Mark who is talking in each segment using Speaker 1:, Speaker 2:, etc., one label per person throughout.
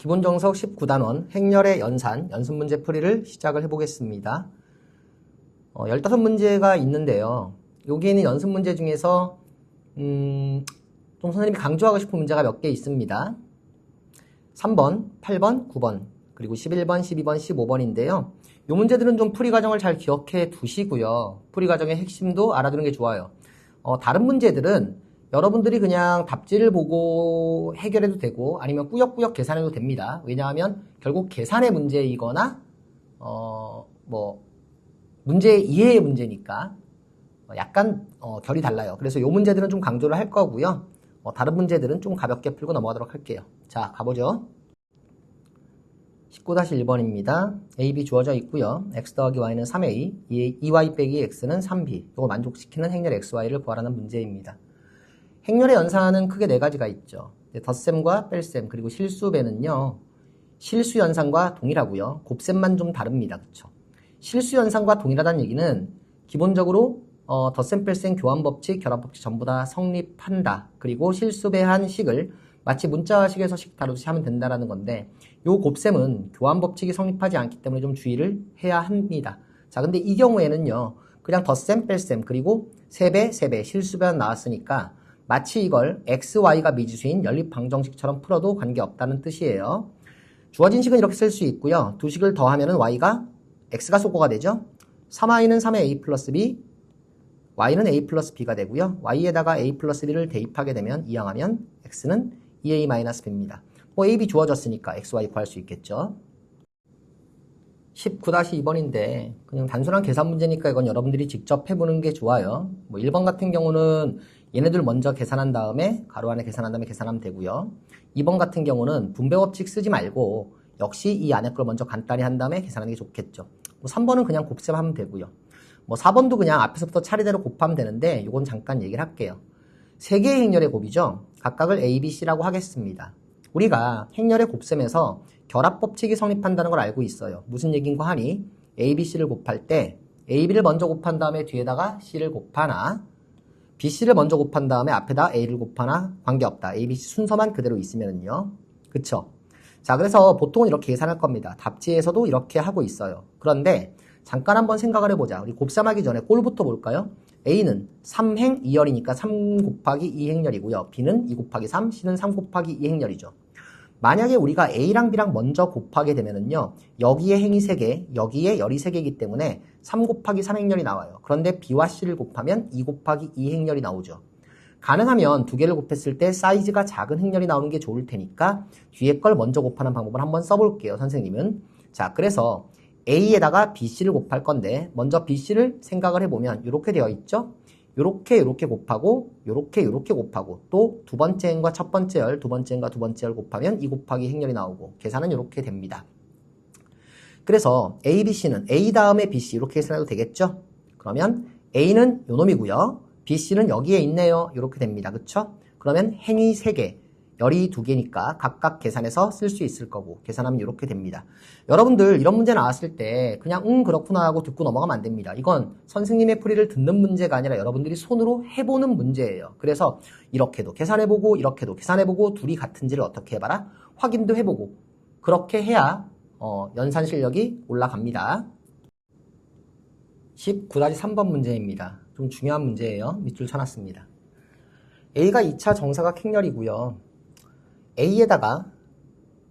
Speaker 1: 기본정석 19단원 행렬의 연산 연습문제 풀이를 시작을 해보겠습니다. 15문제가 있는데요. 여기에는 연습문제 중에서 좀 선생님이 강조하고 싶은 문제가 몇 개 있습니다. 3번, 8번, 9번, 그리고 11번, 12번, 15번인데요. 이 문제들은 좀 풀이 과정을 잘 기억해 두시고요. 풀이 과정의 핵심도 알아두는 게 좋아요. 다른 문제들은 여러분들이 그냥 답지를 보고 해결해도 되고 아니면 꾸역꾸역 계산해도 됩니다. 왜냐하면 결국 계산의 문제이거나 문제 이해의 문제니까 약간 결이 달라요. 그래서 이 문제들은 좀 강조를 할 거고요. 다른 문제들은 좀 가볍게 풀고 넘어가도록 할게요. 자, 가보죠. 19-1번입니다. a, b 주어져 있고요. x 더하기 y는 3a, 2y 빼기 x는 3b. 이걸 만족시키는 행렬 xy를 구하라는 문제입니다. 행렬의 연산은 크게 네 가지가 있죠. 덧셈과 뺄셈 그리고 실수배는요. 실수 연산과 동일하고요. 곱셈만 좀 다릅니다. 그쵸? 실수 연산과 동일하다는 얘기는 기본적으로 덧셈, 뺄셈, 교환법칙, 결합법칙 전부 다 성립한다. 그리고 실수배한 식을 마치 문자식에서 식 다루듯이 하면 된다라는 건데 요 곱셈은 교환법칙이 성립하지 않기 때문에 좀 주의를 해야 합니다. 자, 근데 이 경우에는요. 그냥 덧셈, 뺄셈 그리고 세배, 실수배한 나왔으니까 마치 이걸 x, y가 미지수인 연립방정식처럼 풀어도 관계없다는 뜻이에요. 주어진 식은 이렇게 쓸 수 있고요. 두 식을 더하면 y가 x가 소거가 되죠. 3y는 3의 a 플러스 b, y는 a 플러스 b가 되고요. y에다가 a 플러스 b를 대입하게 되면 이항하면 x는 2a 마이너스 b입니다. a, b 주어졌으니까 x, y 구할 수 있겠죠. 19-2번인데 그냥 단순한 계산 문제니까 이건 여러분들이 직접 해보는 게 좋아요. 1번 같은 경우는 얘네들 먼저 계산한 다음에 가로 안에 계산한 다음에 계산하면 되고요. 2번 같은 경우는 분배법칙 쓰지 말고 역시 이 안에 걸 먼저 간단히 한 다음에 계산하는 게 좋겠죠. 3번은 그냥 곱셈하면 되고요. 4번도 그냥 앞에서부터 차례대로 곱하면 되는데 이건 잠깐 얘기를 할게요. 세 개의 행렬의 곱이죠. 각각을 A, B, C라고 하겠습니다. 우리가 행렬의 곱셈에서 결합법칙이 성립한다는 걸 알고 있어요. 무슨 얘기인가 하니 A, B, C를 곱할 때 A, B를 먼저 곱한 다음에 뒤에다가 C를 곱하나 B, C를 먼저 곱한 다음에 앞에다 A를 곱하나 관계없다. A, B, C 순서만 그대로 있으면은요. 그쵸? 자, 그래서 보통은 이렇게 계산할 겁니다. 답지에서도 이렇게 하고 있어요. 그런데 잠깐 한번 생각을 해보자. 우리 곱셈하기 전에 꼴부터 볼까요? A는 3행 2열이니까 3 곱하기 2행렬이고요. B는 2 곱하기 3, C는 3 곱하기 2행렬이죠. 만약에 우리가 A랑 B랑 먼저 곱하게 되면은요. 여기에 행이 3개, 여기에 열이 3개이기 때문에 3 곱하기 3행렬이 나와요. 그런데 B와 C를 곱하면 2 곱하기 2행렬이 나오죠. 가능하면 두 개를 곱했을 때 사이즈가 작은 행렬이 나오는 게 좋을 테니까 뒤에 걸 먼저 곱하는 방법을 한번 써볼게요. 선생님은. 자, 그래서 A에다가 BC를 곱할 건데 먼저 BC를 생각을 해보면 이렇게 되어 있죠. 요렇게 곱하고 요렇게 곱하고 또 두 번째 행과 첫 번째 열, 두 번째 행과 두 번째 열 곱하면 2 곱하기 행렬이 나오고 계산은 이렇게 됩니다. 그래서 A, B, C는 A 다음에 BC 이렇게 계산해도 되겠죠. 그러면 A는 요 놈이고요. BC는 여기에 있네요. 이렇게 됩니다. 그쵸? 그러면 행이 3개, 열이 2개니까 각각 계산해서 쓸 수 있을 거고 계산하면 이렇게 됩니다. 여러분들 이런 문제 나왔을 때 그냥 그렇구나 하고 듣고 넘어가면 안 됩니다. 이건 선생님의 풀이를 듣는 문제가 아니라 여러분들이 손으로 해보는 문제예요. 그래서 이렇게도 계산해보고 이렇게도 계산해보고 둘이 같은지를 어떻게 해봐라? 확인도 해보고 그렇게 해야 연산 실력이 올라갑니다. 19-3번 문제입니다. 좀 중요한 문제예요. 밑줄 쳐놨습니다. A가 2차 정사각 행렬이고요. A에다가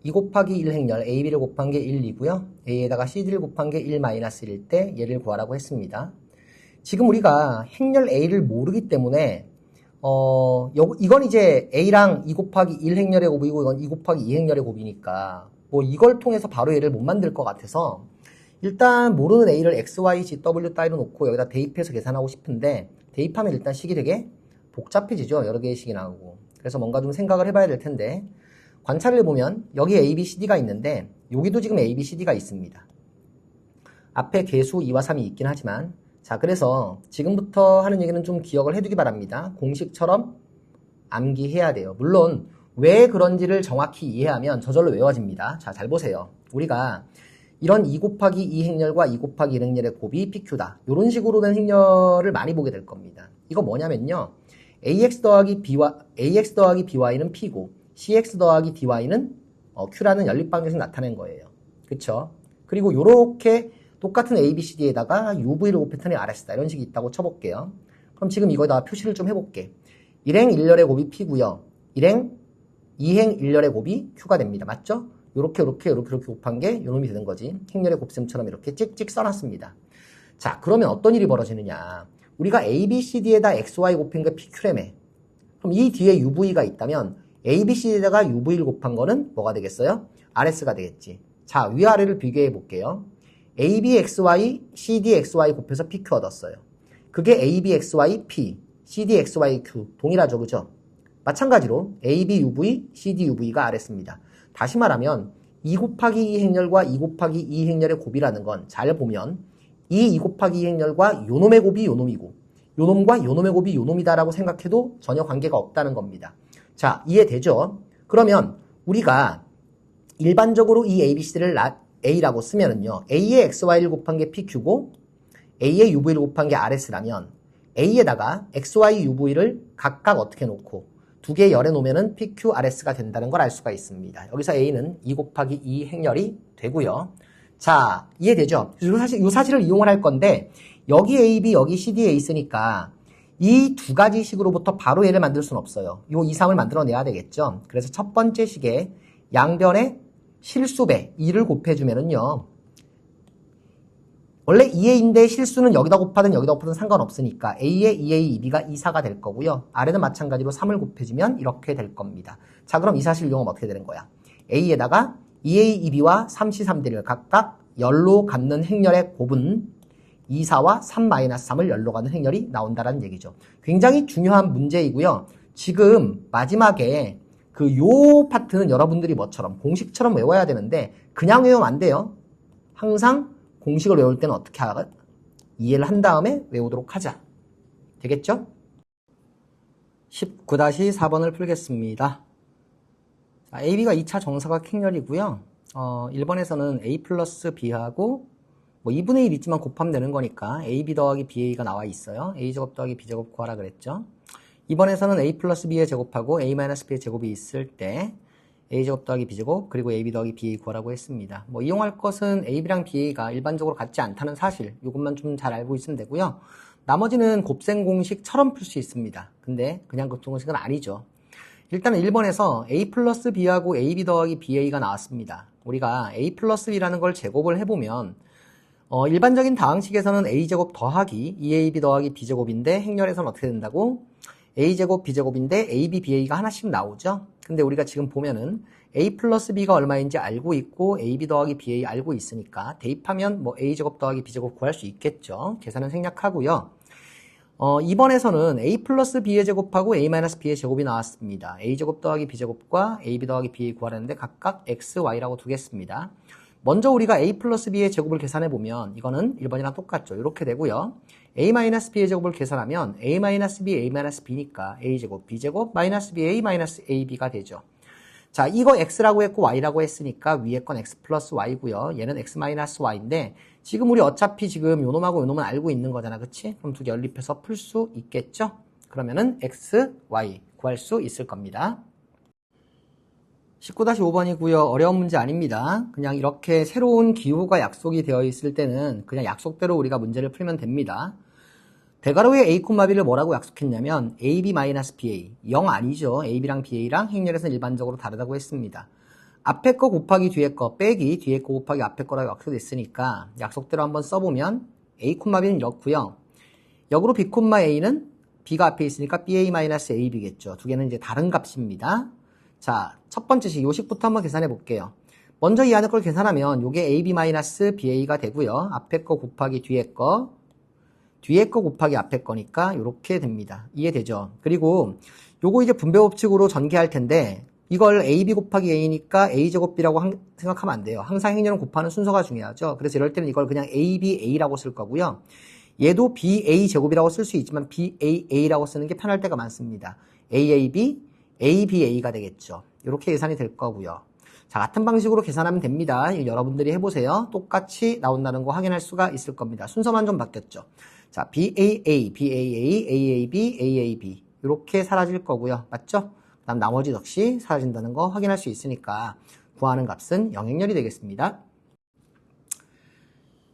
Speaker 1: 2 곱하기 1 행렬 AB를 곱한 게 1이고요. A에다가 CD를 곱한 게 1-1일 때 얘를 구하라고 했습니다. 지금 우리가 행렬 A를 모르기 때문에 이건 이제 A랑 2 곱하기 1 행렬의 곱이고 이건 2 곱하기 2 행렬의 곱이니까 이걸 통해서 바로 얘를 못 만들 것 같아서 일단 모르는 A를 X, Y, G, W 따위로 놓고 여기다 대입해서 계산하고 싶은데 대입하면 일단 식이 되게 복잡해지죠. 여러 개의 식이 나오고. 그래서 뭔가 좀 생각을 해봐야 될 텐데 관찰을 해보면 여기 A, B, C, D가 있는데 여기도 지금 A, B, C, D가 있습니다. 앞에 개수 2와 3이 있긴 하지만 자, 그래서 지금부터 하는 얘기는 좀 기억을 해두기 바랍니다. 공식처럼 암기해야 돼요. 물론 왜 그런지를 정확히 이해하면 저절로 외워집니다. 자, 잘 보세요. 우리가 이런 2 곱하기 2 행렬과 2 곱하기 1 행렬의 곱이 PQ다. 이런 식으로 된 행렬을 많이 보게 될 겁니다. 이거 뭐냐면요. AX 더하기 BY는 P고 CX 더하기 DY는 Q라는 연립방정식 나타낸 거예요. 그쵸? 그리고 요렇게 똑같은 ABCD에다가 UV를 곱했더니 RS다. 이런 식이 있다고 쳐볼게요. 그럼 지금 이거에다가 표시를 좀 해볼게. 1행 1열의 곱이 P고요. 2행 1열의 곱이 Q가 됩니다. 맞죠? 요렇게 곱한 게 요놈이 되는 거지. 행렬의 곱셈처럼 이렇게 찍찍 써놨습니다. 자, 그러면 어떤 일이 벌어지느냐. 우리가 ABCD에다 XY 곱힌 게 PQ라며. 그럼 이 뒤에 UV가 있다면 ABCD에다가 UV를 곱한 거는 뭐가 되겠어요? RS가 되겠지. 자, 위아래를 비교해 볼게요. ABXY, CDXY 곱해서 PQ 얻었어요. 그게 ABXY, P, CDXY, Q. 동일하죠, 그죠? 마찬가지로 ABUV, CDUV가 RS입니다. 다시 말하면 2 곱하기 2 행렬과 2 곱하기 2 행렬의 곱이라는 건 잘 보면 2 곱하기 2 행렬과 요놈의 곱이 요놈이고 요놈과 요놈의 곱이 요놈이다라고 생각해도 전혀 관계가 없다는 겁니다. 자, 이해되죠? 그러면 우리가 일반적으로 이 ABC를 A라고 쓰면은요. A의 XY를 곱한 게 PQ고 A의 UV를 곱한 게 RS라면 A에다가 XY, UV를 각각 어떻게 놓고 두 개의 열에 놓으면은 PQ, RS가 된다는 걸 알 수가 있습니다. 여기서 A는 2 곱하기 2 행렬이 되고요. 자, 이해되죠? 이 사실을 이용을 할 건데 여기 AB, 여기 CD에 있으니까 이 두 가지 식으로부터 바로 얘를 만들 수는 없어요. 이 이상을 만들어내야 되겠죠? 그래서 첫 번째 식에 양변에 실수배 2를 곱해주면은요. 원래 2A인데 실수는 여기다 곱하든 여기다 곱하든 상관없으니까 A의 2A, 2B가 2,4가 될 거고요. 아래는 마찬가지로 3을 곱해주면 이렇게 될 겁니다. 자, 그럼 이 사실 이용하면 어떻게 되는 거야? A에다가 2A, 2B와 3C, 3D를 각각 열로 갖는 행렬의 곱은 2, 4와 3-3을 열로 갖는 행렬이 나온다는 얘기죠. 굉장히 중요한 문제이고요. 지금 마지막에 요 파트는 여러분들이 뭐처럼 공식처럼 외워야 되는데 그냥 외우면 안 돼요. 항상 공식을 외울 때는 어떻게 하가? 이해를 한 다음에 외우도록 하자. 되겠죠? 19-4번을 풀겠습니다. 자, AB가 2차 정사각 행렬이고요. 1번에서는 A 플러스 B하고 뭐 2분의 1 있지만 곱하면 되는 거니까 AB 더하기 BA가 나와 있어요. A제곱 더하기 B제곱 구하라 그랬죠. 2번에서는 A 플러스 B의 제곱하고 A 마이너스 B의 제곱이 있을 때 A제곱 더하기 B제곱 그리고 AB 더하기 BA 구하라고 했습니다. 뭐 이용할 것은 AB랑 BA가 일반적으로 같지 않다는 사실 이것만 좀 잘 알고 있으면 되고요. 나머지는 곱셈 공식처럼 풀 수 있습니다. 근데 그냥 곱셈 공식은 아니죠. 일단은 1번에서 A 플러스 B하고 AB 더하기 BA가 나왔습니다. 우리가 A 플러스 B라는 걸 제곱을 해보면 일반적인 다항식에서는 A제곱 더하기 2AB 더하기 B제곱인데 행렬에서는 어떻게 된다고? A제곱 B제곱인데 AB, BA가 하나씩 나오죠? 근데 우리가 지금 보면은 A 플러스 B가 얼마인지 알고 있고 AB 더하기 BA 알고 있으니까 대입하면 뭐 A제곱 더하기 B제곱 구할 수 있겠죠? 계산은 생략하고요. 2번에서는 A 플러스 B의 제곱하고 A 마이너스 B의 제곱이 나왔습니다. A제곱 더하기 B제곱과 AB 더하기 BA 구하라는데 각각 X, Y라고 두겠습니다. 먼저 우리가 A 플러스 B의 제곱을 계산해보면 이거는 1번이랑 똑같죠. 이렇게 되고요. A 마이너스 B의 제곱을 계산하면 A 마이너스 B, A 마이너스 B니까 A제곱, B제곱, 마이너스 BA, 마이너스 AB가 되죠. 자, 이거 X라고 했고 Y라고 했으니까 위에 건 X 플러스 Y고요. 얘는 X 마이너스 Y인데 지금 우리 어차피 지금 요놈하고 요놈은 알고 있는 거잖아. 그치? 그럼 두 개 연립해서 풀 수 있겠죠? 그러면은 X, Y 구할 수 있을 겁니다. 19-5번이고요. 어려운 문제 아닙니다. 그냥 이렇게 새로운 기호가 약속이 되어 있을 때는 그냥 약속대로 우리가 문제를 풀면 됩니다. 대괄호의 A, B를 뭐라고 약속했냐면 AB-BA 0 아니죠. AB랑 BA랑 행렬에서는 일반적으로 다르다고 했습니다. 앞에 거 곱하기 뒤에 거 빼기 뒤에 거 곱하기 앞에 거라고 약속됐으니까 약속대로 한번 써보면 A, B는 이렇고요. 역으로 B, A는 B가 앞에 있으니까 BA-AB겠죠. 두 개는 이제 다른 값입니다. 자, 첫 번째 식, 요 식부터 한번 계산해 볼게요. 먼저 이 안에 걸 계산하면 요게 AB-BA가 되고요. 앞에 거 곱하기 뒤에 거 곱하기 앞에 거니까 요렇게 됩니다. 이해되죠? 그리고 요거 이제 분배 법칙으로 전개할 텐데 이걸 AB 곱하기 A니까 A제곱 B라고 생각하면 안 돼요. 항상 행렬은 곱하는 순서가 중요하죠. 그래서 이럴 때는 이걸 그냥 ABA라고 쓸 거고요. 얘도 BA제곱이라고 쓸 수 있지만 BAA라고 쓰는 게 편할 때가 많습니다. AAB, ABA가 되겠죠. 이렇게 계산이 될 거고요. 자, 같은 방식으로 계산하면 됩니다. 여러분들이 해보세요. 똑같이 나온다는 거 확인할 수가 있을 겁니다. 순서만 좀 바뀌었죠. 자, BAA, BAA, AAB, AAB 이렇게 사라질 거고요. 맞죠? 그다음 나머지 역시 사라진다는 거 확인할 수 있으니까 구하는 값은 영행렬이 되겠습니다.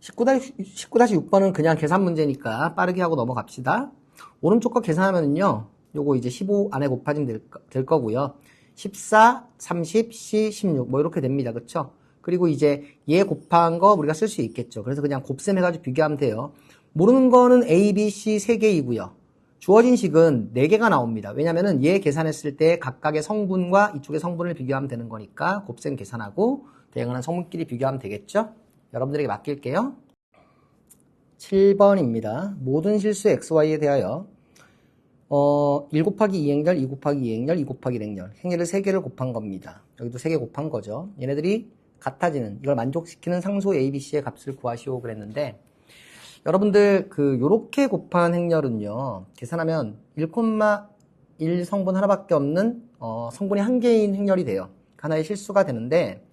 Speaker 1: 19-6번은 그냥 계산 문제니까 빠르게 하고 넘어갑시다. 오른쪽 거 계산하면은요, 요거 이제 15 안에 곱하면 될 거고요. 14, 30, C, 16 뭐 이렇게 됩니다. 그쵸? 그리고 이제 얘 곱한 거 우리가 쓸 수 있겠죠. 그래서 그냥 곱셈 해가지고 비교하면 돼요. 모르는 거는 A, B, C 3개이고요. 주어진 식은 4개가 나옵니다. 왜냐면은 얘 계산했을 때 각각의 성분과 이쪽의 성분을 비교하면 되는 거니까 곱셈 계산하고 대응하는 성분끼리 비교하면 되겠죠? 여러분들에게 맡길게요. 7번입니다. 모든 실수 XY에 대하여 1 곱하기 2행렬, 2 곱하기 2행렬, 2 곱하기 1행렬 행렬을 3개를 곱한 겁니다. 여기도 3개 곱한 거죠. 얘네들이 같아지는, 이걸 만족시키는 상수 ABC의 값을 구하시오 그랬는데, 여러분들 요렇게 곱한 행렬은요, 계산하면 1,1 성분 하나밖에 없는 성분이 1개인 행렬이 돼요. 하나의 실수가 되는데,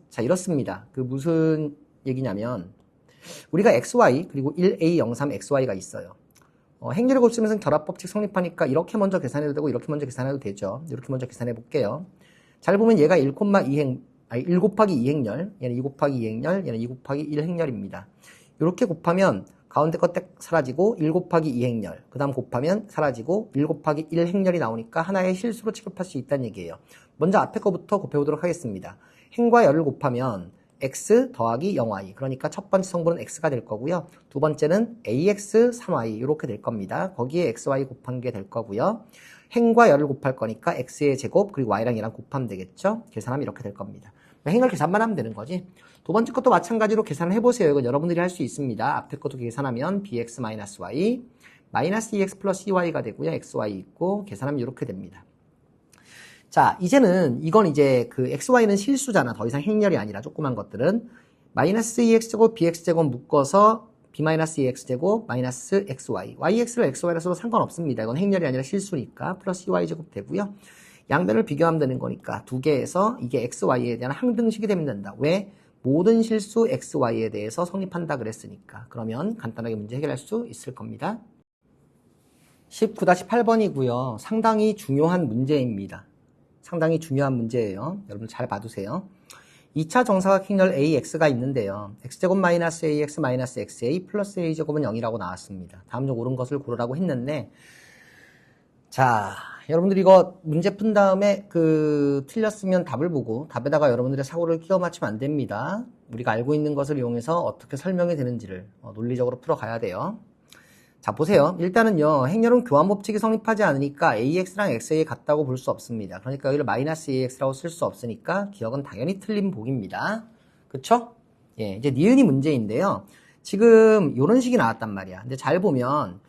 Speaker 1: 자, 이렇습니다. 무슨 얘기냐면, 우리가 XY, 그리고 1A03XY가 있어요. 행렬을 곱쓰면서 결합법칙 성립하니까 이렇게 먼저 계산해도 되고, 이렇게 먼저 계산해도 되죠. 이렇게 먼저 계산해 볼게요. 잘 보면 얘가 1 곱하기 2행렬, 얘는 2 곱하기 2행렬, 얘는 2 곱하기 1행렬입니다. 이렇게 곱하면 가운데 거 딱 사라지고 1 곱하기 2행렬, 그 다음 곱하면 사라지고 1 곱하기 1행렬이 나오니까 하나의 실수로 취급할 수 있다는 얘기예요. 먼저 앞에 거부터 곱해보도록 하겠습니다. 행과 열을 곱하면 x 더하기 0y, 그러니까 첫 번째 성분은 x가 될 거고요. 두 번째는 ax 3y 이렇게 될 겁니다. 거기에 xy 곱한 게 될 거고요. 행과 열을 곱할 거니까 x의 제곱 그리고 y랑 얘랑 곱하면 되겠죠. 계산하면 이렇게 될 겁니다. 행을 계산만 하면 되는 거지. 두 번째 것도 마찬가지로 계산을 해보세요. 이건 여러분들이 할 수 있습니다. 앞에 것도 계산하면 bx-y -2x 플러스 2y가 되고요. xy 있고 계산하면 이렇게 됩니다. 자, 이제는 이건 이제 xy는 실수잖아. 더 이상 행렬이 아니라 조그만 것들은 -2x제곱 bx제곱 묶어서 b-2x제곱 마이너스 xy, yx를 xy라 써도 상관없습니다. 이건 행렬이 아니라 실수니까 플러스 2y제곱 되고요. 양변을 비교하면 되는 거니까 두 개에서 이게 xy에 대한 항등식이 되면 된다. 왜? 모든 실수 xy에 대해서 성립한다 그랬으니까. 그러면 간단하게 문제 해결할 수 있을 겁니다. 19-8번이고요. 상당히 중요한 문제입니다. 상당히 중요한 문제예요. 여러분 잘 봐두세요. 2차 정사각 행렬 AX가 있는데요. X제곱 마이너스 AX 마이너스 XA 플러스 A제곱은 0이라고 나왔습니다. 다음 중 옳은 것을 고르라고 했는데, 자, 여러분들 이거 문제 푼 다음에 틀렸으면 답을 보고 답에다가 여러분들의 사고를 끼워 맞추면 안 됩니다. 우리가 알고 있는 것을 이용해서 어떻게 설명이 되는지를 논리적으로 풀어가야 돼요. 자, 보세요. 일단은요, 행렬은 교환법칙이 성립하지 않으니까 AX랑 XA 같다고 볼 수 없습니다. 그러니까 여기를 마이너스 AX라고 쓸 수 없으니까 기억은 당연히 틀린 복입니다. 그쵸? 예, 이제 니은이 문제인데요. 지금 요런 식이 나왔단 말이야. 근데 잘 보면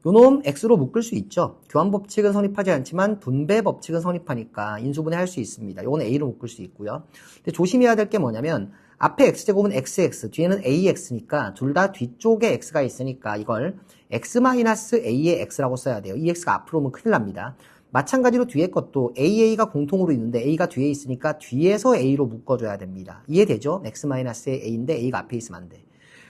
Speaker 1: 요놈 X로 묶을 수 있죠. 교환법칙은 성립하지 않지만 분배법칙은 성립하니까 인수분해 할 수 있습니다. 요건 A로 묶을 수 있고요. 근데 조심해야 될 게 뭐냐면 앞에 X제곱은 XX, 뒤에는 AX니까 둘 다 뒤쪽에 X가 있으니까 이걸 X-A의 X라고 써야 돼요. 이 X가 앞으로 오면 큰일 납니다. 마찬가지로 뒤에 것도 AA가 공통으로 있는데 A가 뒤에 있으니까 뒤에서 A로 묶어줘야 됩니다. 이해되죠? X-A의 A인데 A가 앞에 있으면 안 돼.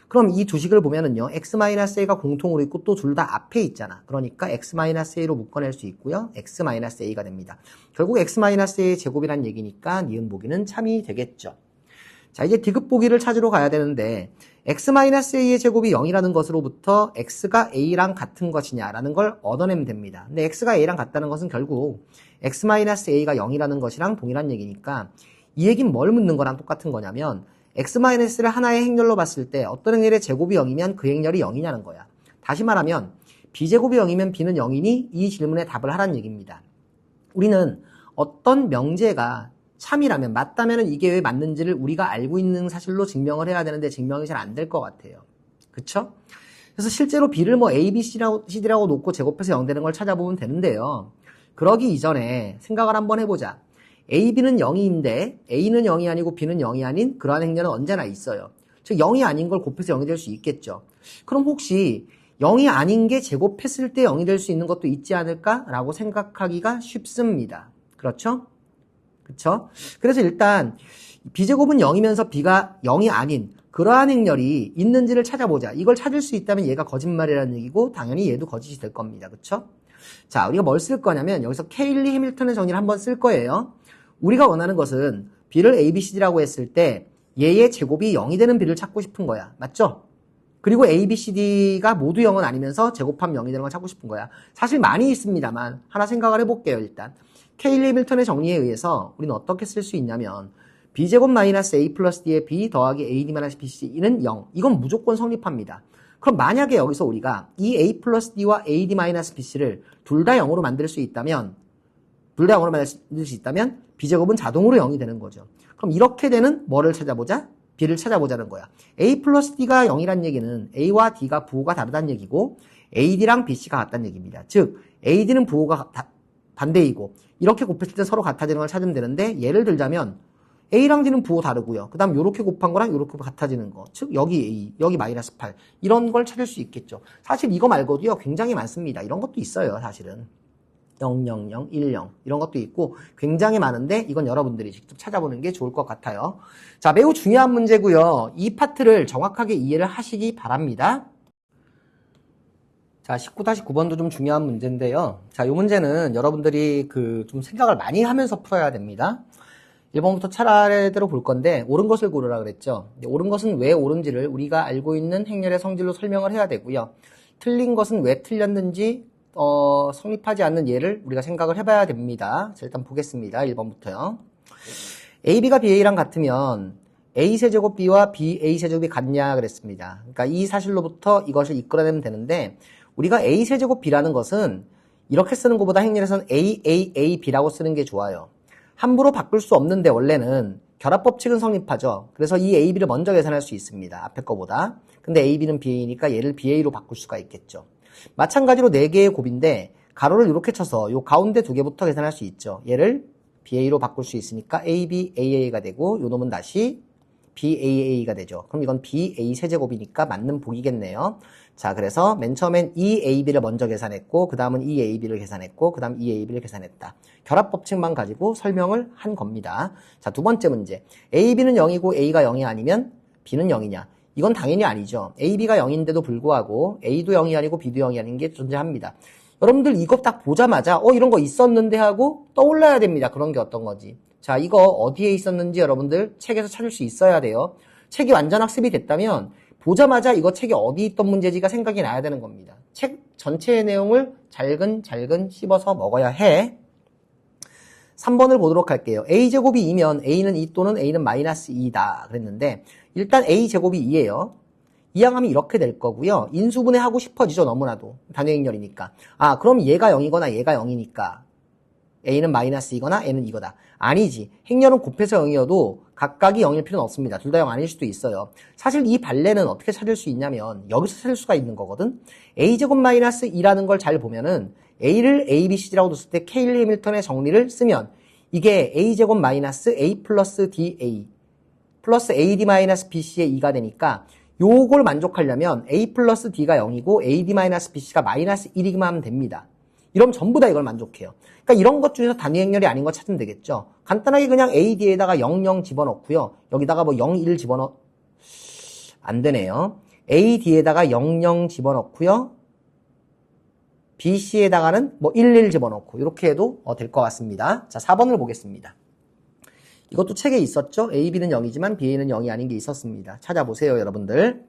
Speaker 1: 그럼 이 두 식을 보면은요, X-A가 공통으로 있고 또 둘 다 앞에 있잖아. 그러니까 X-A로 묶어낼 수 있고요. X-A가 됩니다. 결국 X-A의 제곱이란 얘기니까 니은 보기는 참이 되겠죠. 자, 이제 디귿 보기를 찾으러 가야 되는데 X-A의 제곱이 0이라는 것으로부터 X가 A랑 같은 것이냐라는 걸 얻어내면 됩니다. 근데 X가 A랑 같다는 것은 결국 X-A가 0이라는 것이랑 동일한 얘기니까 이 얘기는 뭘 묻는 거랑 똑같은 거냐면 X-를 하나의 행렬로 봤을 때 어떤 행렬의 제곱이 0이면 그 행렬이 0이냐는 거야. 다시 말하면 B제곱이 0이면 B는 0이니 이 질문에 답을 하라는 얘기입니다. 우리는 어떤 명제가 참이라면, 맞다면 이게 왜 맞는지를 우리가 알고 있는 사실로 증명을 해야 되는데 증명이 잘 안 될 것 같아요. 그쵸? 그래서 실제로 B를 뭐 A, B, C라고 놓고 제곱해서 0 되는 걸 찾아보면 되는데요. 그러기 이전에 생각을 한번 해보자. A, B는 0인데 A는 0이 아니고 B는 0이 아닌 그러한 행렬은 언제나 있어요. 즉 0이 아닌 걸 곱해서 0이 될 수 있겠죠. 그럼 혹시 0이 아닌 게 제곱했을 때 0이 될 수 있는 것도 있지 않을까라고 생각하기가 쉽습니다. 그렇죠? 그쵸? 그래서 일단 B제곱은 0이면서 B가 0이 아닌 그러한 행렬이 있는지를 찾아보자. 이걸 찾을 수 있다면 얘가 거짓말이라는 얘기고 당연히 얘도 거짓이 될 겁니다. 그쵸? 자, 우리가 뭘 쓸 거냐면 여기서 케일리 해밀턴의 정리를 한번 쓸 거예요. 우리가 원하는 것은 b를 a, b, cd라고 했을 때 얘의 제곱이 0이 되는 b를 찾고 싶은 거야. 맞죠? 그리고 a, b, c, d가 모두 0은 아니면서 제곱하면 0이 되는 걸 찾고 싶은 거야. 사실 많이 있습니다만 하나 생각을 해볼게요. 일단 케일리 해밀턴의 정리에 의해서 우리는 어떻게 쓸 수 있냐면 b제곱 마이너스 a 플러스 d의 b 더하기 ad 마이너스 bc는 0. 이건 무조건 성립합니다. 그럼 만약에 여기서 우리가 이 a 플러스 d와 ad 마이너스 bc를 둘 다 0으로 만들 수 있다면 b제곱은 자동으로 0이 되는 거죠. 그럼 이렇게 되는 뭐를 찾아보자? b를 찾아보자는 거야. a 플러스 d가 0이란 얘기는 a와 d가 부호가 다르다는 얘기고 ad랑 bc가 같다는 얘기입니다. 즉 ad는 부호가 반대이고 이렇게 곱했을 때 서로 같아지는 걸 찾으면 되는데 예를 들자면 a랑 d는 부호 다르고요. 그 다음 요렇게 곱한 거랑 요렇게 같아지는 거. 즉 여기 a, 여기 마이너스 8 이런 걸 찾을 수 있겠죠. 사실 이거 말고도요 굉장히 많습니다. 이런 것도 있어요. 사실은 0, 0, 0, 1, 0 이런 것도 있고 굉장히 많은데 이건 여러분들이 직접 찾아보는 게 좋을 것 같아요. 자, 매우 중요한 문제고요. 이 파트를 정확하게 이해를 하시기 바랍니다. 자, 19-9번도 좀 중요한 문제인데요. 자, 이 문제는 여러분들이 좀 생각을 많이 하면서 풀어야 됩니다. 1번부터 차례대로 볼 건데 옳은 것을 고르라 그랬죠. 옳은 것은 왜 옳은지를 우리가 알고 있는 행렬의 성질로 설명을 해야 되고요. 틀린 것은 왜 틀렸는지 성립하지 않는 예를 우리가 생각을 해봐야 됩니다. 자, 일단 보겠습니다. 1번부터요. AB가 BA랑 같으면 A세제곱 B와 BA세제곱이 같냐 그랬습니다. 그러니까 이 사실로부터 이것을 이끌어내면 되는데 우리가 A세제곱 B라는 것은 이렇게 쓰는 것보다 행렬에서는 AAAB라고 쓰는 게 좋아요. 함부로 바꿀 수 없는데 원래는 결합법칙은 성립하죠. 그래서 이 AB를 먼저 계산할 수 있습니다. 앞에 거보다. 근데 AB는 BA니까 얘를 BA로 바꿀 수가 있겠죠. 마찬가지로 4개의 곱인데 가로를 이렇게 쳐서 요 가운데 2개부터 계산할 수 있죠. 얘를 BA로 바꿀 수 있으니까 AB, AA가 되고 요 놈은 다시 BAA가 되죠. 그럼 이건 BA 세제곱이니까 맞는 복이겠네요. 자, 그래서 맨 처음엔 이 AB를 먼저 계산했고 그 다음은 이 AB를 계산했고 그 다음 이 AB를 계산했다. 결합법칙만 가지고 설명을 한 겁니다. 자, 두 번째 문제. AB는 0이고 A가 0이 아니면 B는 0이냐? 이건 당연히 아니죠. AB가 0인데도 불구하고 A도 0이 아니고 B도 0이 아닌 게 존재합니다. 여러분들 이거 딱 보자마자 이런 거 있었는데 하고 떠올라야 됩니다. 그런 게 어떤 거지. 자, 이거 어디에 있었는지 여러분들 책에서 찾을 수 있어야 돼요. 책이 완전 학습이 됐다면 보자마자 이거 책이 어디 있던 문제지가 생각이 나야 되는 겁니다. 책 전체의 내용을 잘근 씹어서 먹어야 해. 3번을 보도록 할게요. A제곱이 2면 A는 2 또는 A는 마이너스 2다 그랬는데 일단 A제곱이 2예요. 이항하면 이렇게 될 거고요. 인수분해 하고 싶어지죠. 너무나도. 단위행렬이니까. 아, 그럼 얘가 0이거나 얘가 0이니까 A는 마이너스 2거나 N은 이거다. 아니지. 행렬은 곱해서 0이어도 각각이 0일 필요는 없습니다. 둘 다 0 아닐 수도 있어요. 사실 이 발레는 어떻게 찾을 수 있냐면 여기서 찾을 수가 있는 거거든. A제곱 마이너스 2라는 걸 잘 보면은 A를 A, B, C라고 뒀을 때 케일리 해밀턴의 정리를 쓰면 이게 A제곱 마이너스 A 플러스 DA 플러스 AD 마이너스 BC의 2가 되니까 요걸 만족하려면 A 플러스 D가 0이고 AD 마이너스 BC가 마이너스 1이기만 하면 됩니다. 이러면 전부 다 이걸 만족해요. 그러니까 이런 것 중에서 단위 행렬이 아닌 거 찾으면 되겠죠. 간단하게 그냥 AD에다가 0, 0 집어넣고요. 여기다가 뭐 0, 1 안 되네요. AD에다가 0, 0 집어넣고요. BC에다가는 뭐 1, 1 집어넣고 이렇게 해도 될 것 같습니다. 자, 4번을 보겠습니다. 이것도 책에 있었죠. A, B는 0이지만 BA는 0이 아닌 게 있었습니다. 찾아보세요, 여러분들.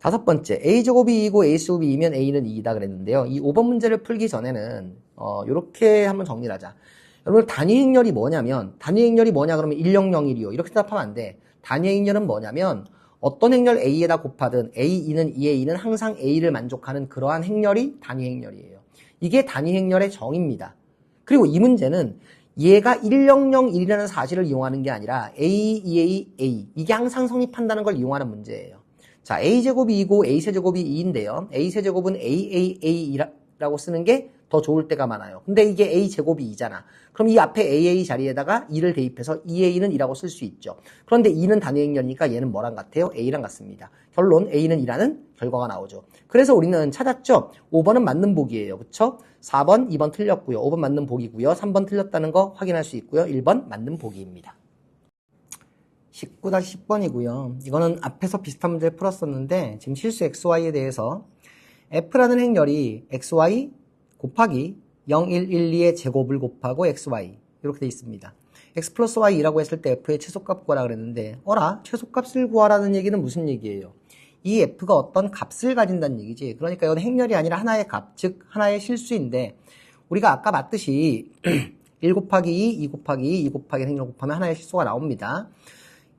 Speaker 1: 5번째, A제곱이 2이고 A제곱이 2면 A는 2이다 그랬는데요. 이 5번 문제를 풀기 전에는 이렇게 한번 정리를 하자. 여러분, 단위행렬이 뭐냐 그러면 1001이요. 이렇게 대답하면 안 돼. 단위행렬은 뭐냐면 어떤 행렬 A에다 곱하든 A2는 2의 2는 항상 A를 만족하는 그러한 행렬이 단위행렬이에요. 이게 단위행렬의 정의입니다. 그리고 이 문제는 얘가 1001이라는 사실을 이용하는 게 아니라 A, 2A, A 이게 항상 성립한다는 걸 이용하는 문제예요. 자, A제곱이 2고 A세제곱이 2인데요. A세제곱은 AAA라고 쓰는 게 더 좋을 때가 많아요. 근데 이게 A제곱이 2잖아. 그럼 이 앞에 AA 자리에다가 2를 대입해서 2A는 2라고 쓸 수 있죠. 그런데 2는 단위행렬이니까 얘는 뭐랑 같아요? A랑 같습니다. 결론 A는 2라는 결과가 나오죠. 그래서 우리는 찾았죠? 5번은 맞는 복이에요. 그쵸? 4번, 2번 틀렸고요. 5번 맞는 복이고요. 3번 틀렸다는 거 확인할 수 있고요. 1번 맞는 복입니다. 19-10번이고요. 이거는 앞에서 비슷한 문제를 풀었었는데 지금 실수 XY에 대해서 F라는 행렬이 XY 곱하기 0, 1, 1, 2의 제곱을 곱하고 XY 이렇게 돼 있습니다. x 플러스 y라고 했을 때 f의 최소값 구하라 그랬는데 어라? 최소값을 구하라는 얘기는 무슨 얘기예요? 이 f가 어떤 값을 가진다는 얘기지. 그러니까 이건 행렬이 아니라 하나의 값, 즉 하나의 실수인데 우리가 아까 봤듯이 1 곱하기 2, 2 곱하기 2, 2 곱하기 행렬 곱하면 하나의 실수가 나옵니다.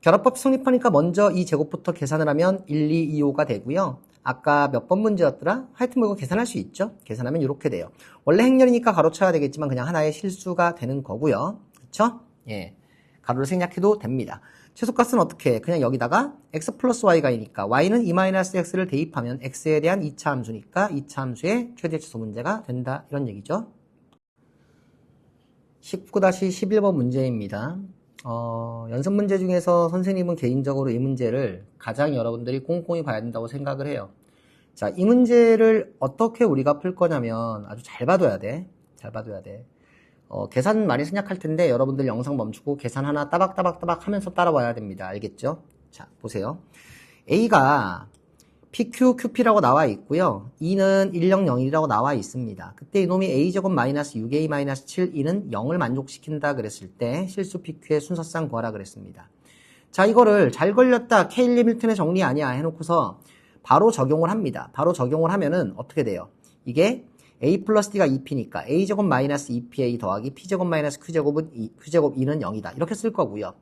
Speaker 1: 결합법 성립하니까 먼저 이 제곱부터 계산을 하면 1, 2, 2, 5가 되고요. 아까 몇 번 문제였더라? 하여튼 뭐 이거 계산할 수 있죠? 계산하면 이렇게 돼요. 원래 행렬이니까 가로쳐야 되겠지만 그냥 하나의 실수가 되는 거고요. 그쵸? 예. 가로를 생략해도 됩니다. 최소값은 어떻게 해? 그냥 여기다가 x 플러스 y가 있으니까 y는 2-x를 대입하면 x에 대한 2차 함수니까 2차 함수의 최대 최소 문제가 된다. 이런 얘기죠. 19-11번 문제입니다. 연습 문제 중에서 선생님은 개인적으로 이 문제를 가장 여러분들이 꼼꼼히 봐야 된다고 생각을 해요. 자, 이 문제를 어떻게 우리가 풀 거냐면 아주 잘 봐둬야 돼. 잘 봐둬야 돼. 계산 많이 생략할 텐데 여러분들 영상 멈추고 계산 하나 따박따박따박 하면서 따라와야 됩니다. 알겠죠? 자, 보세요. A가 PQ, QP라고 나와 있고요. E는 100이라고 나와 있습니다. 그때 이놈이 A제곱 마이너스 6A 마이너스 7E는 0을 만족시킨다 그랬을 때 실수 PQ의 순서상 구하라 그랬습니다. 자, 이거를 잘 걸렸다. K 리밀튼의 정리 아니야 해놓고서 바로 적용을 합니다. 바로 적용을 하면은 어떻게 돼요? 이게 A 플러스 D가 2P니까 A제곱 마이너스 2PA 더하기 P제곱 마이너스 Q제곱 2는 0이다. 이렇게 쓸 거고요.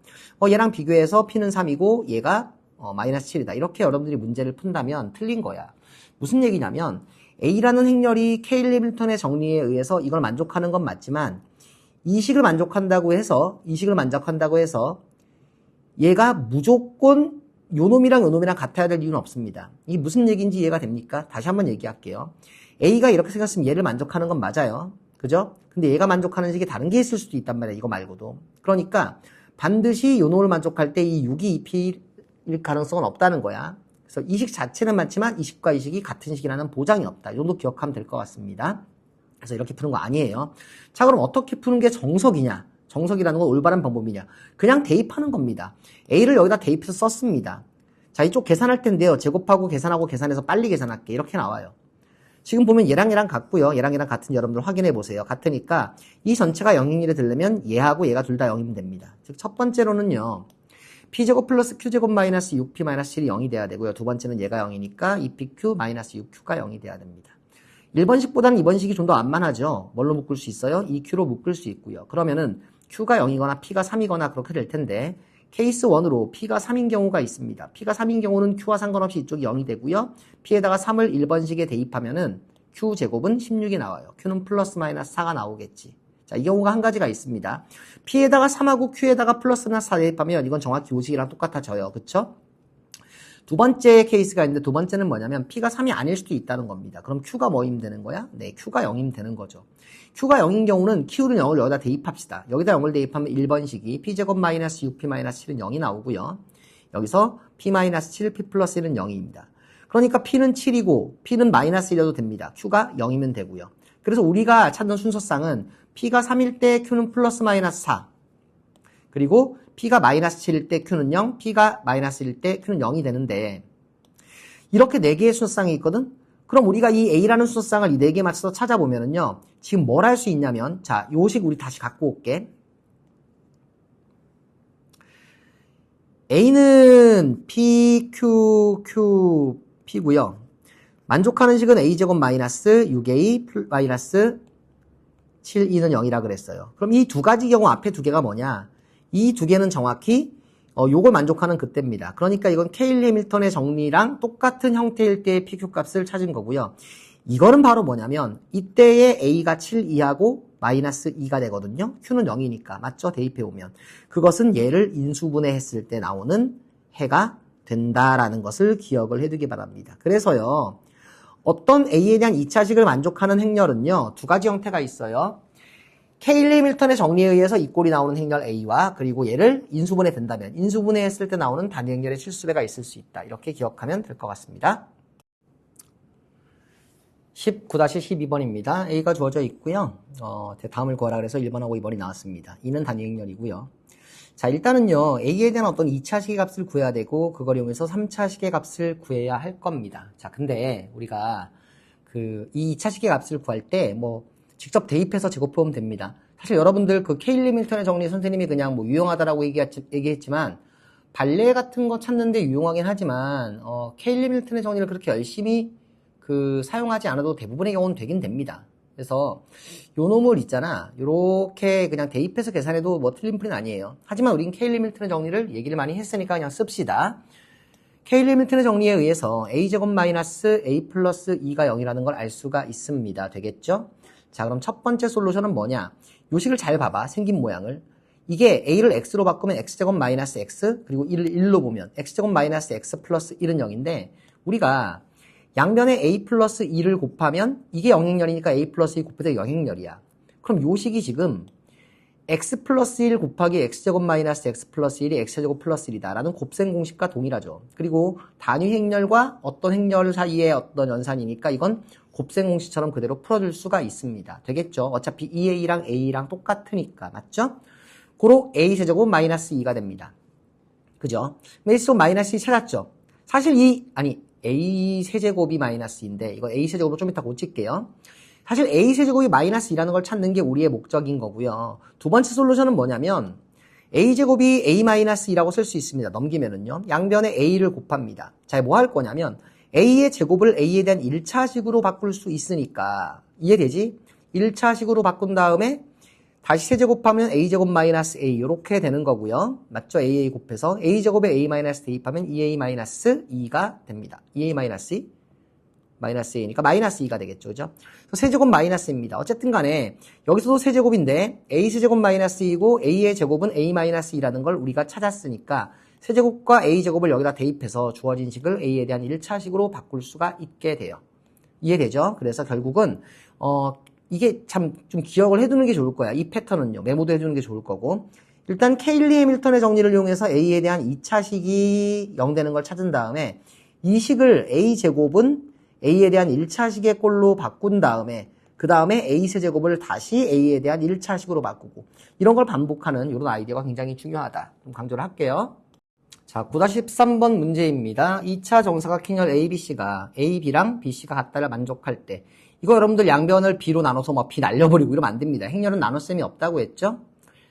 Speaker 1: 얘랑 비교해서 P는 3이고 얘가 마이너스 7이다. 이렇게 여러분들이 문제를 푼다면 틀린 거야. 무슨 얘기냐면 A라는 행렬이 K 리밀턴의 정리에 의해서 이걸 만족하는 건 맞지만 이 식을 만족한다고 해서 얘가 무조건 요놈이랑 요놈이랑 같아야 될 이유는 없습니다. 이게 무슨 얘기인지 이해가 됩니까? 다시 한번 얘기할게요. A가 이렇게 생겼으면 얘를 만족하는 건 맞아요. 그죠? 근데 얘가 만족하는 식이 다른 게 있을 수도 있단 말이야. 이거 말고도. 그러니까 반드시 요놈을 만족할 때 이 6이 2P일 가능성은 없다는 거야. 그래서 이 식 자체는 맞지만 이 식과 이 식이 같은 식이라는 보장이 없다. 이 정도 기억하면 될 것 같습니다. 그래서 이렇게 푸는 거 아니에요. 자, 그럼 어떻게 푸는 게 정석이냐? 정석이라는 건 올바른 방법이냐? 그냥 대입하는 겁니다. A를 여기다 대입해서 썼습니다. 자, 이쪽 계산할 텐데요. 제곱하고 계산하고 계산해서 빨리 계산할게. 이렇게 나와요. 지금 보면 얘랑 얘랑 같고요. 얘랑 얘랑 같은 여러분들 확인해 보세요. 같으니까 이 전체가 0인 1에 들려면 얘하고 얘가 둘 다 0이면 됩니다. 즉 첫 번째로는요. P제곱 플러스 Q제곱 마이너스 6P 마이너스 7이 0이 돼야 되고요. 두 번째는 얘가 0이니까 2PQ 마이너스 6Q가 0이 돼야 됩니다. 1번식보다는 2번식이 좀 더 완만하죠. 뭘로 묶을 수 있어요? 2Q로 묶을 수 있고요. 그러면은 Q가 0이거나 P가 3이거나 그렇게 될 텐데 케이스 1으로 P가 3인 경우가 있습니다. P가 3인 경우는 Q와 상관없이 이쪽이 0이 되고요. P에다가 3을 1번식에 대입하면은 Q제곱은 16이 나와요. Q는 플러스 마이너스 4가 나오겠지. 자, 이 경우가 한 가지가 있습니다. P에다가 3하고 Q에다가 플러스나 4 대입하면 이건 정확히 요식이랑 똑같아져요. 그쵸? 두 번째 케이스가 있는데 두 번째는 뭐냐면 P가 3이 아닐 수도 있다는 겁니다. 그럼 Q가 뭐임 되는 거야? 네, Q가 0임 되는 거죠. Q가 0인 경우는 Q는 0을 여기다 대입합시다. 여기다 0을 대입하면 1번식이 P제곱 마이너스 6P 마이너스 7은 0이 나오고요. 여기서 P 마이너스 7, P 플러스 1은 0입니다. 그러니까 P는 7이고 P는 마이너스 1이어도 됩니다. Q가 0이면 되고요. 그래서 우리가 찾는 순서상은 P가 3일 때 Q는 플러스 마이너스 4. 그리고 P가 마이너스 7일 때 Q는 0, P가 마이너스 1일 때 Q는 0이 되는데 이렇게 4개의 순서상이 있거든? 그럼 우리가 이 A라는 순서상을 이 4개에 맞춰서 찾아보면은요. 지금 뭘 할 수 있냐면 자, 요식 우리 다시 갖고 올게. A는 P, Q, Q, P고요. 만족하는 식은 A제곱 마이너스 6A 마이너스 7E는 0이라 그랬어요. 그럼 이 두 가지 경우 앞에 두 개가 뭐냐? 이 두 개는 정확히 요걸 만족하는 그때입니다. 그러니까 이건 K 해밀턴의 정리랑 똑같은 형태일 때의 PQ 값을 찾은 거고요. 이거는 바로 뭐냐면 이때의 A가 7 이하고 마이너스 2가 되거든요. Q는 0이니까 맞죠? 대입해보면. 그것은 얘를 인수분해했을 때 나오는 해가 된다라는 것을 기억을 해두기 바랍니다. 그래서요. 어떤 A에 대한 2차식을 만족하는 행렬은요. 두 가지 형태가 있어요. 케일리 밀턴의 정리에 의해서 이 꼴이 나오는 행렬 A와 그리고 얘를 인수분해 된다면 인수분해했을 때 나오는 단위 행렬의 실수배가 있을 수 있다. 이렇게 기억하면 될 것 같습니다. 19-12번입니다. A가 주어져 있고요. 다음을 구하라 그래서 1번하고 2번이 나왔습니다. 2는 단위 행렬이고요. 자, 일단은요. A에 대한 어떤 2차식의 값을 구해야 되고 그걸 이용해서 3차식의 값을 구해야 할 겁니다. 자, 근데 우리가 이 2차식의 값을 구할 때 직접 대입해서 제곱해보면 됩니다. 사실 여러분들 그 케일리 밀턴의 정리 선생님이 그냥 뭐 유용하다라고 얘기했지만 발레 같은 거 찾는데 유용하긴 하지만 케일리 밀턴의 정리를 그렇게 열심히 사용하지 않아도 대부분의 경우는 되긴 됩니다. 그래서 요 놈을 있잖아. 요렇게 그냥 대입해서 계산해도 뭐 틀린 풀이는 아니에요. 하지만 우린 케일리 밀턴의 정리를 얘기를 많이 했으니까 그냥 씁시다. 케일리 밀턴의 정리에 의해서 a제곱 마이너스 a 플러스 2가 0이라는 걸 알 수가 있습니다. 되겠죠? 자, 그럼 첫 번째 솔루션은 뭐냐? 요 식을 잘 봐봐. 생긴 모양을. 이게 a를 x로 바꾸면 x제곱 마이너스 x, 그리고 1을 1로 보면 x제곱 마이너스 x 플러스 1은 0인데 우리가 양변에 a 플러스 2를 곱하면 이게 영행렬이니까 a 플러스 2 곱해서 영행렬이야. 그럼 요 식이 지금 x 플러스 1 곱하기 x제곱 마이너스 x 플러스 1이 x제곱 플러스 1이다 라는 곱셈 공식과 동일하죠. 그리고 단위 행렬과 어떤 행렬 사이의 어떤 연산이니까 이건 곱셈 공식처럼 그대로 풀어줄 수가 있습니다. 되겠죠? 어차피 2a랑 a랑 똑같으니까. 맞죠? 고로 a 세제곱 마이너스 2가 됩니다. 그죠? a 마이너스 2 찾았죠? 사실 a 세제곱이 마이너스 2인데 이거 a 세제곱으로 좀 이따 고칠게요. 사실 a 세제곱이 마이너스 2라는 걸 찾는 게 우리의 목적인 거고요. 두 번째 솔루션은 뭐냐면 a제곱이 a 마이너스 2라고 쓸 수 있습니다. 넘기면은요. 양변에 a를 곱합니다. 자, 뭐 할 거냐면 a의 제곱을 a에 대한 1차식으로 바꿀 수 있으니까 이해되지? 1차식으로 바꾼 다음에 다시 세제곱하면 a제곱 마이너스 a 이렇게 되는 거고요. 맞죠? a 곱해서 a제곱에 a 마이너스 대입하면 2a 마이너스 2가 됩니다. 2a 마이너스 2 마이너스 a니까 마이너스 2가 되겠죠. 그죠? 세제곱 마이너스입니다. 어쨌든 간에 여기서도 세제곱인데 a 세제곱 마이너스 2고 a의 제곱은 a 마이너스 2라는 걸 우리가 찾았으니까 세제곱과 a 제곱을 여기다 대입해서 주어진 식을 a에 대한 1차식으로 바꿀 수가 있게 돼요. 이해되죠? 그래서 결국은 이게 참 좀 기억을 해두는 게 좋을 거야. 이 패턴은요. 메모도 해두는 게 좋을 거고. 일단 케일리 해밀턴의 정리를 이용해서 a에 대한 2차식이 0 되는 걸 찾은 다음에 이 식을 a제곱은 a에 대한 1차식의 꼴로 바꾼 다음에 그 다음에 a 세제곱을 다시 a에 대한 1차식으로 바꾸고 이런 걸 반복하는 이런 아이디어가 굉장히 중요하다. 좀 강조를 할게요. 자, 9-13번 문제입니다. 2차 정사각형렬 ABC가 AB랑 BC가 같다를 만족할 때 이거 여러분들 양변을 B로 나눠서 뭐 B 날려버리고 이러면 안 됩니다. 행렬은 나눗셈이 없다고 했죠?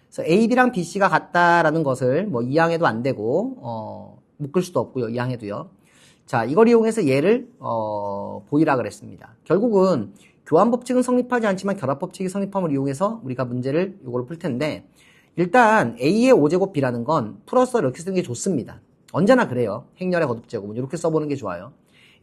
Speaker 1: 그래서 AB랑 BC가 같다라는 것을 뭐 이항해도 안 되고 묶을 수도 없고요. 이항해도요. 자, 이걸 이용해서 얘를 보이라 그랬습니다. 결국은 교환법칙은 성립하지 않지만 결합법칙이 성립함을 이용해서 우리가 문제를 이걸 풀 텐데 일단 A의 5제곱 B라는 건 풀어서 이렇게 쓰는 게 좋습니다. 언제나 그래요. 행렬의 거듭제곱은 이렇게 써보는 게 좋아요.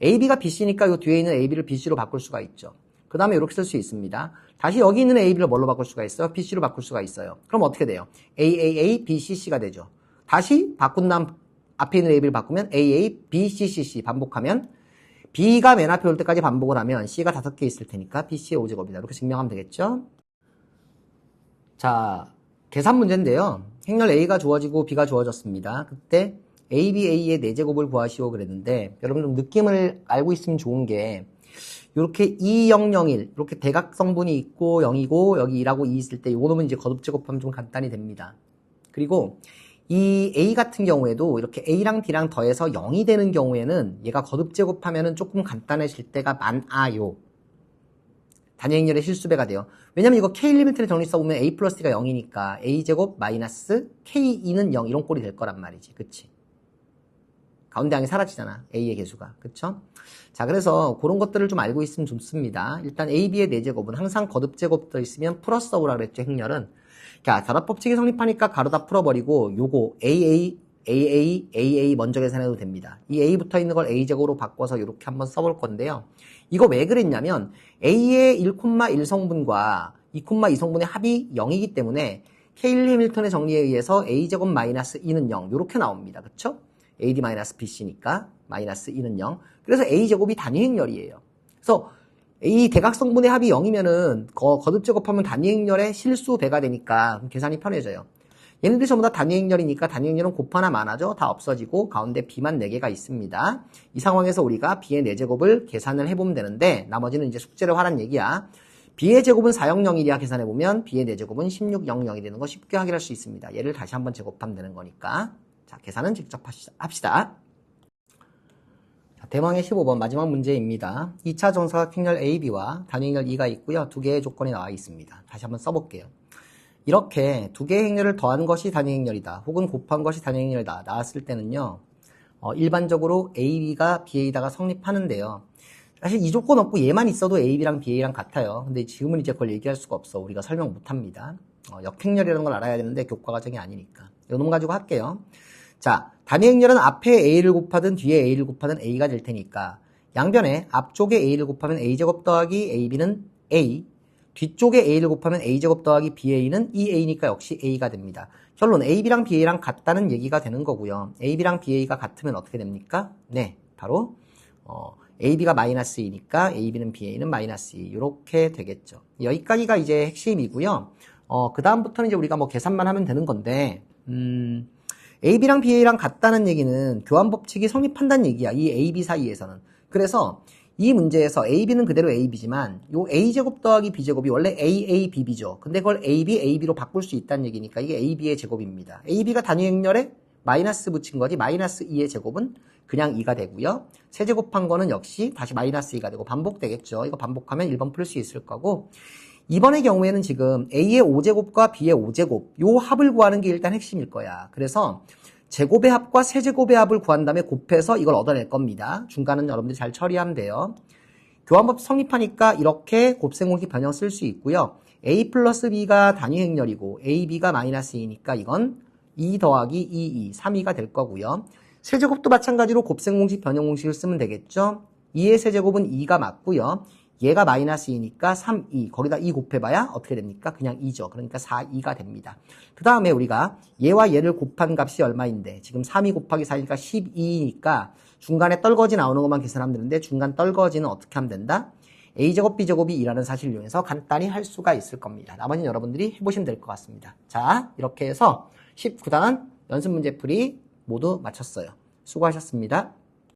Speaker 1: AB가 BC니까 이 뒤에 있는 AB를 BC로 바꿀 수가 있죠. 그 다음에 이렇게 쓸 수 있습니다. 다시 여기 있는 AB를 뭘로 바꿀 수가 있어요? BC로 바꿀 수가 있어요. 그럼 어떻게 돼요? AAA, BCC가 되죠. 다시 바꾼 다음 앞에 있는 AB를 바꾸면 AA, BCCC 반복하면 B가 맨 앞에 올 때까지 반복을 하면 C가 5개 있을 테니까 BC의 5제곱이다. 이렇게 증명하면 되겠죠? 자, 계산 문제인데요. 행렬 A가 주어지고 B가 주어졌습니다. 그때 ABA의 4제곱을 구하시오 그랬는데 여러분 좀 느낌을 알고 있으면 좋은 게 이렇게 2, 0, 0, 1 이렇게 대각성분이 있고 0이고 여기 2라고 2 있을 때 요거는 이제 거듭제곱하면 좀 간단히 됩니다. 그리고 이 A 같은 경우에도 이렇게 A랑 B랑 더해서 0이 되는 경우에는 얘가 거듭제곱하면은 조금 간단해질 때가 많아요. 단위행렬의 실수배가 돼요. 왜냐면 이거 K 리미트를 정리 써보면 A 플러스 D가 0이니까 A제곱 마이너스 K2는 0 이런 꼴이 될 거란 말이지. 그치? 가운데 항이 사라지잖아. A의 개수가. 그쵸? 자, 그래서 그런 것들을 좀 알고 있으면 좋습니다. 일단 AB의 4제곱은 항상 거듭제곱 들어있으면 플러스 오라 그랬죠, 행렬은. 자, 결합법칙이 성립하니까 가로 다 풀어버리고 요거 AA 먼저 계산해도 됩니다. 이 A 붙어 있는 걸 A제곱으로 바꿔서 이렇게 한번 써볼 건데요. 이거 왜 그랬냐면 A의 1,1 성분과 2,2 성분의 합이 0이기 때문에 케일리 해밀턴의 정리에 의해서 A제곱 마이너스 2는 0 이렇게 나옵니다. 그쵸? AD 마이너스 BC니까 마이너스 2는 0. 그래서 A제곱이 단위행렬이에요. 그래서 이 대각성분의 합이 0이면은 거듭제곱하면 단위행렬의 실수배가 되니까 계산이 편해져요. 얘네들이 전부 다 단위행렬이니까 단위행렬은 곱 하나 많아져 다 없어지고 가운데 B만 4개가 있습니다. 이 상황에서 우리가 B의 4제곱을 계산을 해보면 되는데 나머지는 이제 숙제를 하란 얘기야. B의 제곱은 400이야 계산해보면 B의 4제곱은 1600이 되는 거 쉽게 확인할 수 있습니다. 얘를 다시 한번 제곱하면 되는 거니까. 자, 계산은 직접 합시다. 자, 대망의 15번 마지막 문제입니다. 2차 정사각형렬 AB와 단위행렬 E가 있고요. 두 개의 조건이 나와 있습니다. 다시 한번 써볼게요. 이렇게 두 개의 행렬을 더한 것이 단위 행렬이다. 혹은 곱한 것이 단위 행렬이다. 나왔을 때는요. 일반적으로 AB가 BA다가 성립하는데요. 사실 이 조건 없고 얘만 있어도 AB랑 BA랑 같아요. 근데 지금은 이제 그걸 얘기할 수가 없어. 우리가 설명 못합니다. 역행렬이라는 걸 알아야 되는데 교과 과정이 아니니까. 이놈 가지고 할게요. 자, 단위 행렬은 앞에 A를 곱하든 뒤에 A를 곱하든 A가 될 테니까 양변에 앞쪽에 A를 곱하면 A제곱 더하기 AB는 A, 뒤쪽에 A를 곱하면 A제곱 더하기 BA는 2A니까 역시 A가 됩니다. 결론 AB랑 BA랑 같다는 얘기가 되는 거고요. AB랑 BA가 같으면 어떻게 됩니까? 네, 바로 AB가 마이너스 2니까 AB는 BA는 마이너스 2 이렇게 되겠죠. 여기까지가 이제 핵심이고요. 그 다음부터는 이제 우리가 뭐 계산만 하면 되는 건데 AB랑 BA랑 같다는 얘기는 교환 법칙이 성립한다는 얘기야. 이 AB 사이에서는. 그래서 이 문제에서 AB는 그대로 AB지만 요 A제곱 더하기 B제곱이 원래 AABB죠. 근데 그걸 AB, AB로 바꿀 수 있다는 얘기니까 이게 AB의 제곱입니다. AB가 단위 행렬에 마이너스 붙인 거지 마이너스 2의 제곱은 그냥 2가 되고요. 세제곱한 거는 역시 다시 마이너스 2가 되고 반복되겠죠. 이거 반복하면 1번 풀 수 있을 거고 이번의 경우에는 지금 A의 5제곱과 B의 5제곱 요 합을 구하는 게 일단 핵심일 거야. 그래서 제곱의 합과 세제곱의 합을 구한 다음에 곱해서 이걸 얻어낼 겁니다. 중간은 여러분들이 잘 처리하면 돼요. 교환법 성립하니까 이렇게 곱셈공식 변형 쓸 수 있고요. A 플러스 B가 단위 행렬이고 AB가 마이너스 2니까 이건 2 더하기 2, 3이가 될 거고요. 세제곱도 마찬가지로 곱셈공식 변형 공식을 쓰면 되겠죠. 2의 세제곱은 2가 맞고요. 얘가 마이너스 2니까 3, 2. 거기다 2 곱해봐야 어떻게 됩니까? 그냥 2죠. 그러니까 4, 2가 됩니다. 그 다음에 우리가 얘와 얘를 곱한 값이 얼마인데 지금 3이 곱하기 4니까 12니까 중간에 떨거지 나오는 것만 계산하면 되는데 중간 떨거지는 어떻게 하면 된다? A제곱 B제곱이 2라는 사실을 이용해서 간단히 할 수가 있을 겁니다. 나머지는 여러분들이 해보시면 될 것 같습니다. 자, 이렇게 해서 19단 연습 문제풀이 모두 마쳤어요. 수고하셨습니다.